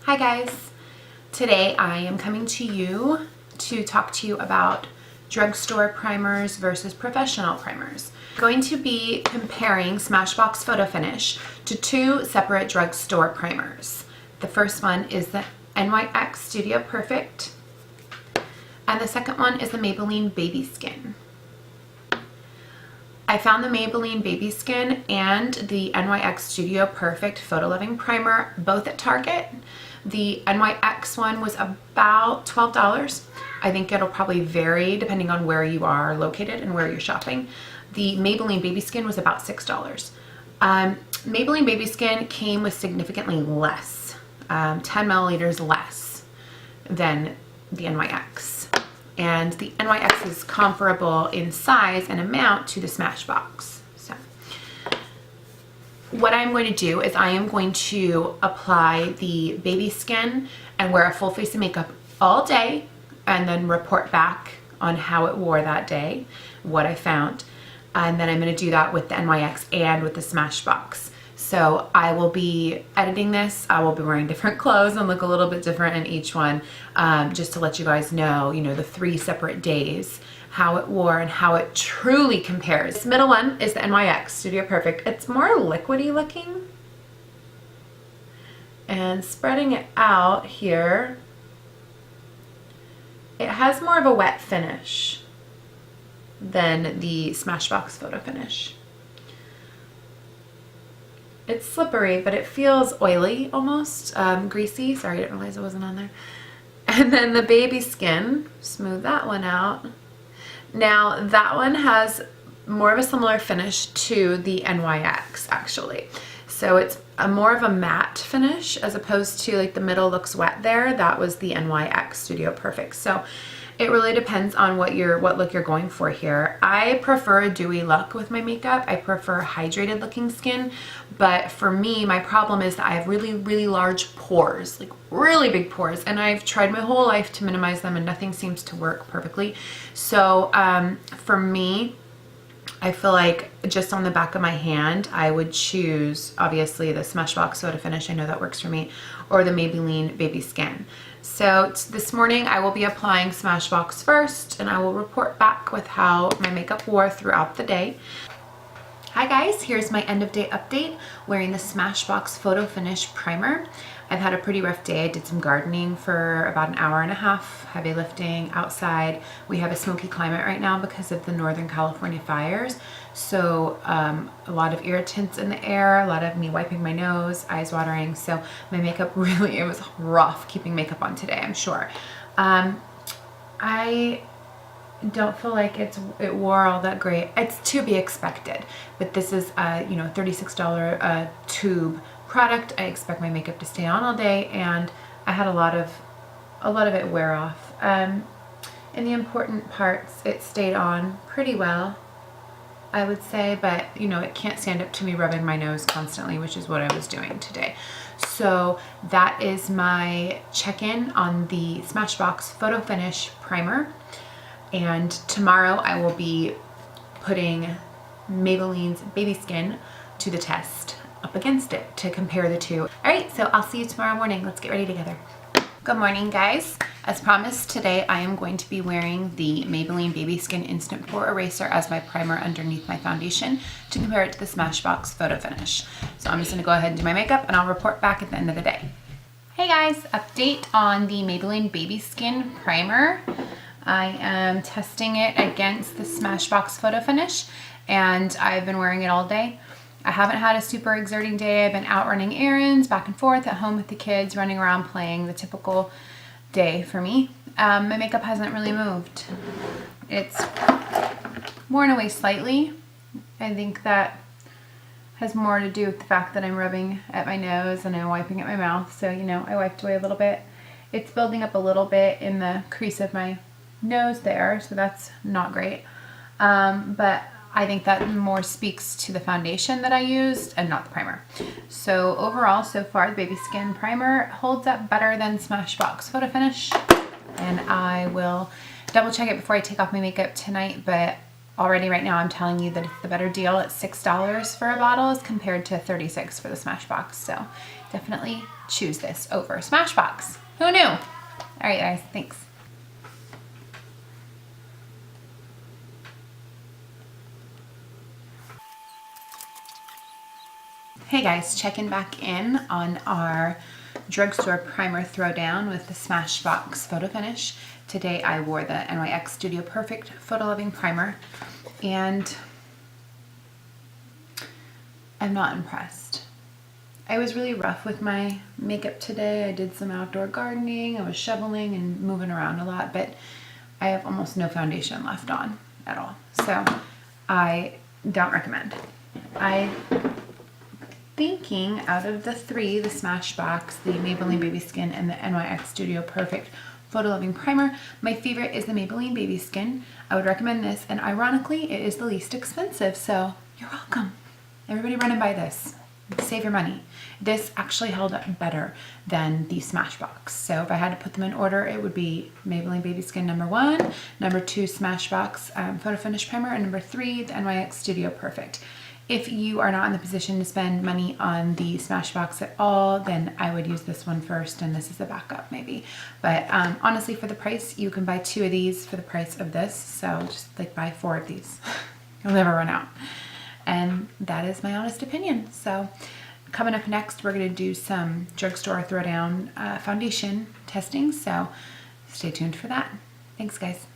Hi guys, today I am coming to you to talk to you about drugstore primers versus professional primers. I'm going to be comparing Smashbox Photo Finish to two separate drugstore primers. The first one is the NYX Studio Perfect and the second one is the Maybelline Baby Skin. I found the Maybelline Baby Skin and the NYX Studio Perfect Photo Loving Primer both at Target. The NYX one was about $12. I think it'll probably vary depending on where you are located and where you're shopping. The Maybelline Baby Skin was about $6. Maybelline Baby Skin came with significantly less, 10 milliliters less than the NYX. And the NYX is comparable in size and amount to the Smashbox. So what I'm going to do is I am going to apply the Baby Skin and wear a full face of makeup all day and then report back on how it wore that day, what I found. And then I'm going to do that with the NYX and with the Smashbox. So I will be editing this. I will be wearing different clothes and look a little bit different in each one, just to let you guys know, the 3 separate days, how it wore and how it truly compares. This middle one is the NYX Studio Perfect. It's more liquidy looking. And spreading it out here, it has more of a wet finish than the Smashbox Photo Finish. It's slippery, but it feels oily almost, greasy. Sorry, I didn't realize it wasn't on there. And then the Baby Skin, smooth that one out. Now that one has more of a similar finish to the NYX actually. So it's more of a matte finish as opposed to like the middle looks wet there. That was the NYX Studio Perfect. So it really depends on what look you're going for here. I prefer a dewy look with my makeup. I prefer hydrated looking skin, but for me, my problem is that I have really, really large pores, like really big pores, and I've tried my whole life to minimize them and nothing seems to work perfectly. So for me, I feel like just on the back of my hand, I would choose obviously the Smashbox Photo Finish, I know that works for me, or the Maybelline Baby Skin. So this morning I will be applying Smashbox first and I will report back with how my makeup wore throughout the day. Hi guys, here's my end of day update wearing the Smashbox Photo Finish Primer. I've had a pretty rough day. I did some gardening for about an hour and a half, heavy lifting outside. We have a smoky climate right now because of the Northern California fires. So a lot of irritants in the air, a lot of me wiping my nose, eyes watering. So my makeup really, it was rough keeping makeup on today, I'm sure. I don't feel like it wore all that great. It's to be expected, but this is a $36 tube product. I expect my makeup to stay on all day, and I had a lot of it wear off. In the important parts, it stayed on pretty well, I would say, but it can't stand up to me rubbing my nose constantly, which is what I was doing today. So that is my check-in on the Smashbox Photo Finish Primer. And tomorrow I will be putting Maybelline's Baby Skin to the test up against it to compare the two. All right, so I'll see you tomorrow morning. Let's get ready together. Good morning, guys. As promised, today I am going to be wearing the Maybelline Baby Skin Instant Pore Eraser as my primer underneath my foundation to compare it to the Smashbox Photo Finish. So I'm just gonna go ahead and do my makeup and I'll report back at the end of the day. Hey guys, update on the Maybelline Baby Skin Primer. I am testing it against the Smashbox Photo Finish and I've been wearing it all day. I haven't had a super exerting day. I've been out running errands, back and forth, at home with the kids, running around playing, the typical day for me. My makeup hasn't really moved. It's worn away slightly. I think that has more to do with the fact that I'm rubbing at my nose and I'm wiping at my mouth. So, I wiped away a little bit. It's building up a little bit in the crease of my nose there, so that's not great. But I think that more speaks to the foundation that I used and not the primer. So overall, so far, the Baby Skin Primer holds up better than Smashbox Photo Finish. And I will double check it before I take off my makeup tonight, but already right now I'm telling you that it's the better deal at $6 for a bottle as compared to $36 for the Smashbox. So definitely choose this over Smashbox. Who knew? All right, guys, thanks. Hey guys, checking back in on our drugstore primer throwdown with the Smashbox photo finish. Today I wore the NYX Studio Perfect Photo Loving Primer, and I'm not impressed. I was really rough with my makeup today. I did some outdoor gardening, I was shoveling and moving around a lot, but I have almost no foundation left on at all. So I don't recommend. Thinking out of the three, the Smashbox, the Maybelline Baby Skin, and the NYX Studio Perfect Photo Loving Primer, my favorite is the Maybelline Baby Skin. I would recommend this, and ironically, it is the least expensive, so you're welcome. Everybody run and buy this. Save your money. This actually held up better than the Smashbox. So if I had to put them in order, it would be Maybelline Baby Skin #1, #2 Smashbox Photo Finish Primer, and #3 the NYX Studio Perfect. If you are not in the position to spend money on the Smashbox at all, then I would use this one first, and this is a backup maybe. But honestly, for the price, you can buy 2 of these for the price of this. So just like buy 4 of these. You'll never run out. And that is my honest opinion. So coming up next, we're going to do some drugstore throwdown foundation testing. So stay tuned for that. Thanks, guys.